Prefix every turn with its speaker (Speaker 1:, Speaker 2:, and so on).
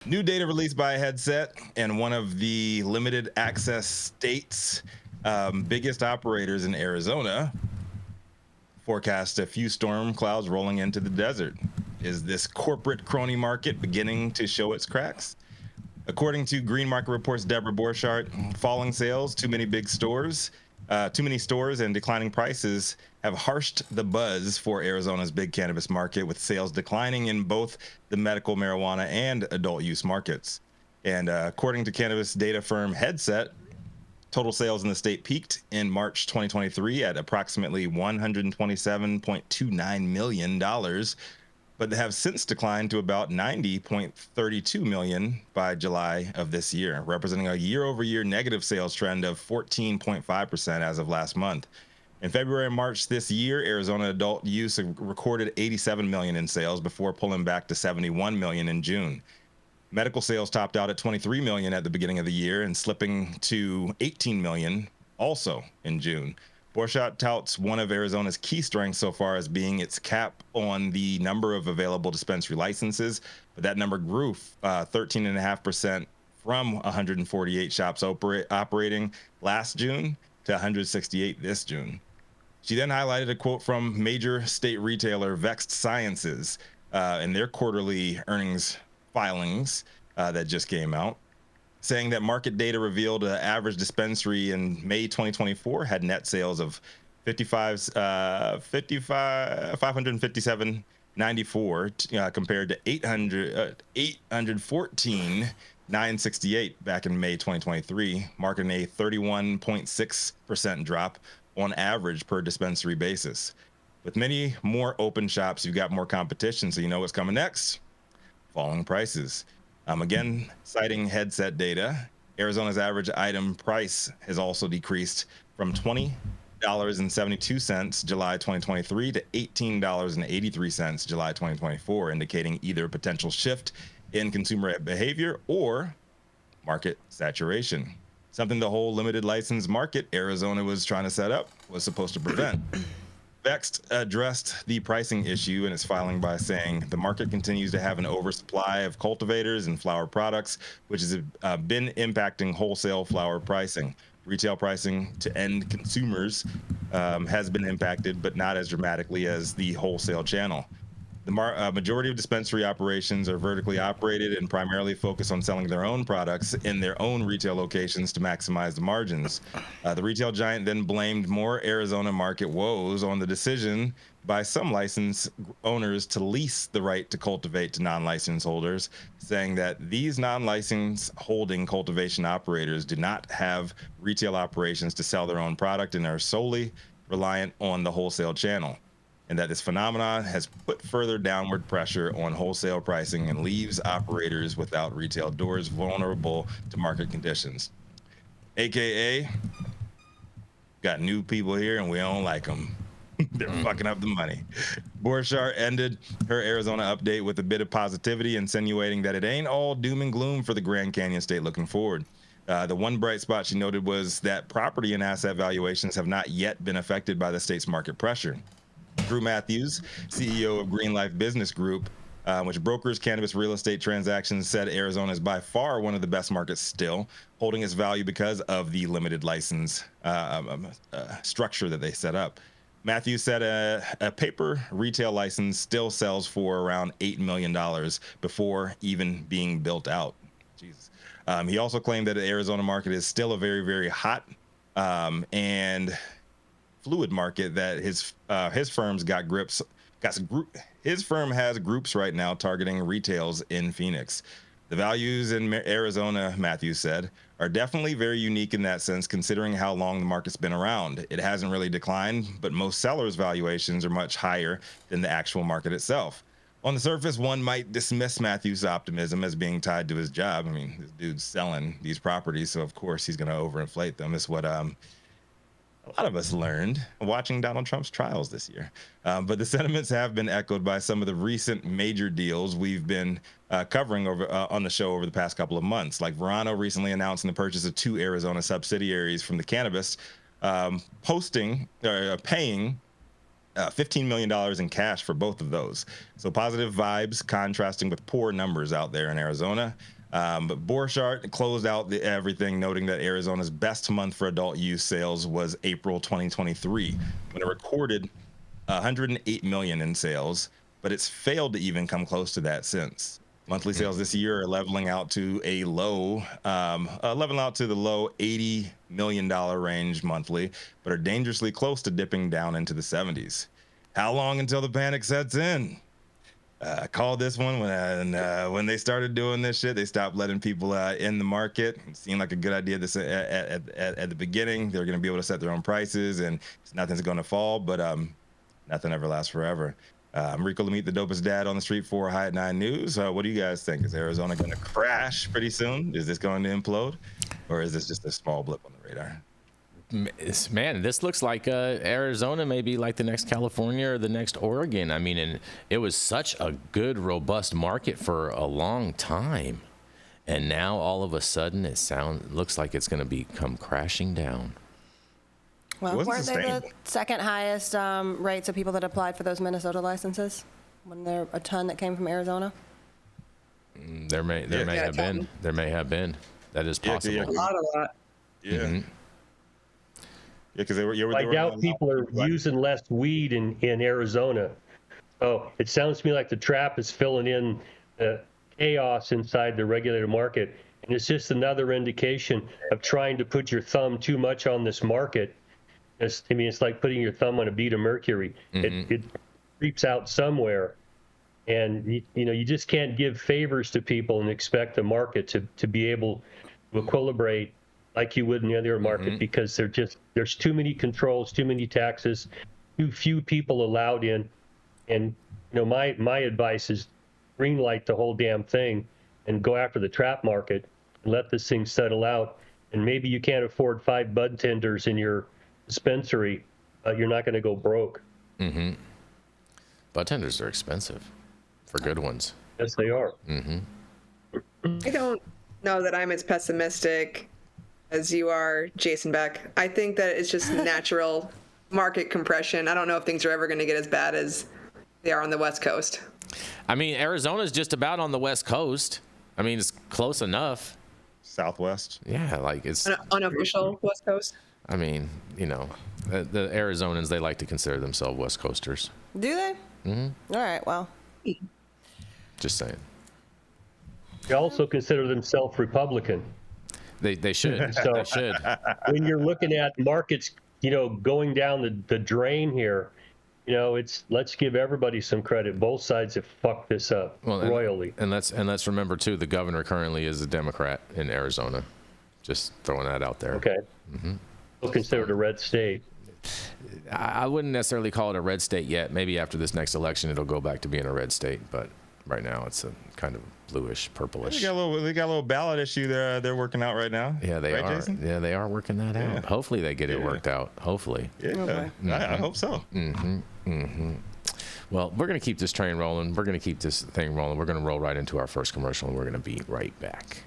Speaker 1: New data released by Headset and one of the limited access states' biggest operators in Arizona forecast a few storm clouds rolling into the desert. Is this corporate crony market beginning to show its cracks? According to Green Market Report's Deborah Borchardt, falling sales, too many stores and declining prices have harshed the buzz for Arizona's big cannabis market, with sales declining in both the medical marijuana and adult use markets. And according to cannabis data firm Headset, total sales in the state peaked in March 2023 at approximately $127.29 million, but they have since declined to about $90.32 million by July of this year, representing a year-over-year negative sales trend of 14.5% as of last month. In February and March this year, Arizona adult use recorded $87 million in sales before pulling back to $71 million in June. Medical sales topped out at $23 million at the beginning of the year and slipping to $18 million also in June. Borchardt touts one of Arizona's key strengths so far as being its cap on the number of available dispensary licenses, but that number grew 13.5% from 148 shops operating last June to 168 this June. She then highlighted a quote from major state retailer Vext Sciences in their quarterly earnings filings that just came out, saying that market data revealed an average dispensary in May 2024 had net sales of 557.94 compared to 814.968 back in May 2023, marking a 31.6% drop on average per dispensary basis. With many more open shops, you've got more competition, so you know what's coming next. Falling prices. Again, citing Headset data, Arizona's average item price has also decreased from $20.72 July 2023 to $18.83 July 2024, indicating either a potential shift in consumer behavior or market saturation. Something the whole limited license market Arizona was trying to set up was supposed to prevent. Vext addressed the pricing issue in its filing by saying the market continues to have an oversupply of cultivators and flower products, which has been impacting wholesale flower pricing. Retail pricing to end consumers has been impacted, but not as dramatically as the wholesale channel. The majority of dispensary operations are vertically operated and primarily focus on selling their own products in their own retail locations to maximize the margins. The retail giant then blamed more Arizona market woes on the decision by some license owners to lease the right to cultivate to non-license holders, saying that these non-license holding cultivation operators do not have retail operations to sell their own product and are solely reliant on the wholesale channel, and that this phenomenon has put further downward pressure on wholesale pricing and leaves operators without retail doors vulnerable to market conditions. AKA, got new people here and we don't like them. They're fucking up the money. Borchardt ended her Arizona update with a bit of positivity, insinuating that it ain't all doom and gloom for the Grand Canyon state looking forward. The one bright spot she noted was that property and asset valuations have not yet been affected by the state's market pressure. Drew Matthews, CEO of Green Life Business Group, which brokers cannabis real estate transactions, said Arizona is by far one of the best markets still, holding its value because of the limited license structure that they set up. Matthews said a paper retail license still sells for around $8 million before even being built out. Jesus. He also claimed that the Arizona market is still a very, very hot and fluid market, that his firm's got grips. His firm has groups right now targeting retails in Phoenix. The values in Arizona, Matthews said, are definitely very unique in that sense, considering how long the market's been around. It hasn't really declined, but most sellers' valuations are much higher than the actual market itself. On the surface, one might dismiss Matthews' optimism as being tied to his job. I mean, this dude's selling these properties, so of course he's going to overinflate them. It's what a lot of us learned watching Donald Trump's trials this year. But the sentiments have been echoed by some of the recent major deals we've been covering over on the show over the past couple of months. Like Verano recently announcing the purchase of 2 Arizona subsidiaries from the Cannabis, paying $15 million in cash for both of those. So positive vibes contrasting with poor numbers out there in Arizona. But Borchardt closed out everything, noting that Arizona's best month for adult use sales was April 2023, when it recorded 108 million in sales, but it's failed to even come close to that since. Monthly sales this year are leveling out to the low $80 million range monthly, but are dangerously close to dipping down into the 70s. How long until the panic sets in? I called this one when they started doing this shit. They stopped letting people in the market. It seemed like a good idea at the beginning. They're going to be able to set their own prices, and nothing's going to fall. But nothing ever lasts forever. I'm Rico Lamitte, the dopest dad on the street for High at 9 News. What do you guys think? Is Arizona going to crash pretty soon? Is this going to implode? Or is this just a small blip on the radar?
Speaker 2: Man, this looks like Arizona may be like the next California or the next Oregon. I mean, and it was such a good, robust market for a long time. And now all of a sudden looks like it's going to come crashing down.
Speaker 3: Well, weren't they the second highest rates of people that applied for those Minnesota licenses? Wasn't there a ton that came from Arizona?
Speaker 2: There may have been. There may have been. That is possible.
Speaker 4: A lot of that.
Speaker 1: Yeah. Mm-hmm. Yeah, because
Speaker 5: I doubt people are using less weed in Arizona. Oh, it sounds to me like the trap is filling in chaos inside the regulated market, and it's just another indication of trying to put your thumb too much on this market. It's like putting your thumb on a bead of mercury. Mm-hmm. It creeps out somewhere, and you just can't give favors to people and expect the market to be able to equilibrate like you would in the other market, mm-hmm. because there's too many controls, too many taxes, too few people allowed in. And my advice is green light the whole damn thing and go after the trap market and let this thing settle out. And maybe you can't afford 5 bud tenders in your dispensary, you're not going to go broke.
Speaker 2: Mm-hmm. Bud tenders are expensive for good ones.
Speaker 5: Yes, they are.
Speaker 2: Mm-hmm.
Speaker 4: I don't know that I'm as pessimistic as you are, Jason Beck. I think that it's just natural market compression. I don't know if things are ever going to get as bad as they are on the West Coast.
Speaker 2: I mean, Arizona's just about on the West Coast. I mean, it's close enough.
Speaker 1: Southwest.
Speaker 2: Yeah, like it's
Speaker 4: unofficial West Coast.
Speaker 2: I mean, the Arizonans, they like to consider themselves West Coasters.
Speaker 3: Do they?
Speaker 2: Mm-hmm.
Speaker 3: All right, well.
Speaker 2: Just saying.
Speaker 5: They also consider themselves Republican.
Speaker 2: They should.
Speaker 5: So
Speaker 2: they should.
Speaker 5: When you're looking at markets, going down the drain here, let's give everybody some credit. Both sides have fucked this up royally.
Speaker 2: And let's remember too, the governor currently is a Democrat in Arizona. Just throwing that out there.
Speaker 5: Okay.
Speaker 2: Mm-hmm.
Speaker 5: Still considered a red state.
Speaker 2: I wouldn't necessarily call it a red state yet. Maybe after this next election, it'll go back to being a red state. But right now, it's a kind of bluish, purplish.
Speaker 1: They got a little ballot issue they're working out right now.
Speaker 2: Yeah, they are. Jason? Yeah, they are working that out. Hopefully, they get it worked out. Hopefully.
Speaker 1: Yeah, mm-hmm. I hope so.
Speaker 2: Mm-hmm. Mm-hmm. Well, we're going to keep this train rolling. We're going to keep this thing rolling. We're going to roll right into our first commercial, and we're going to be right back.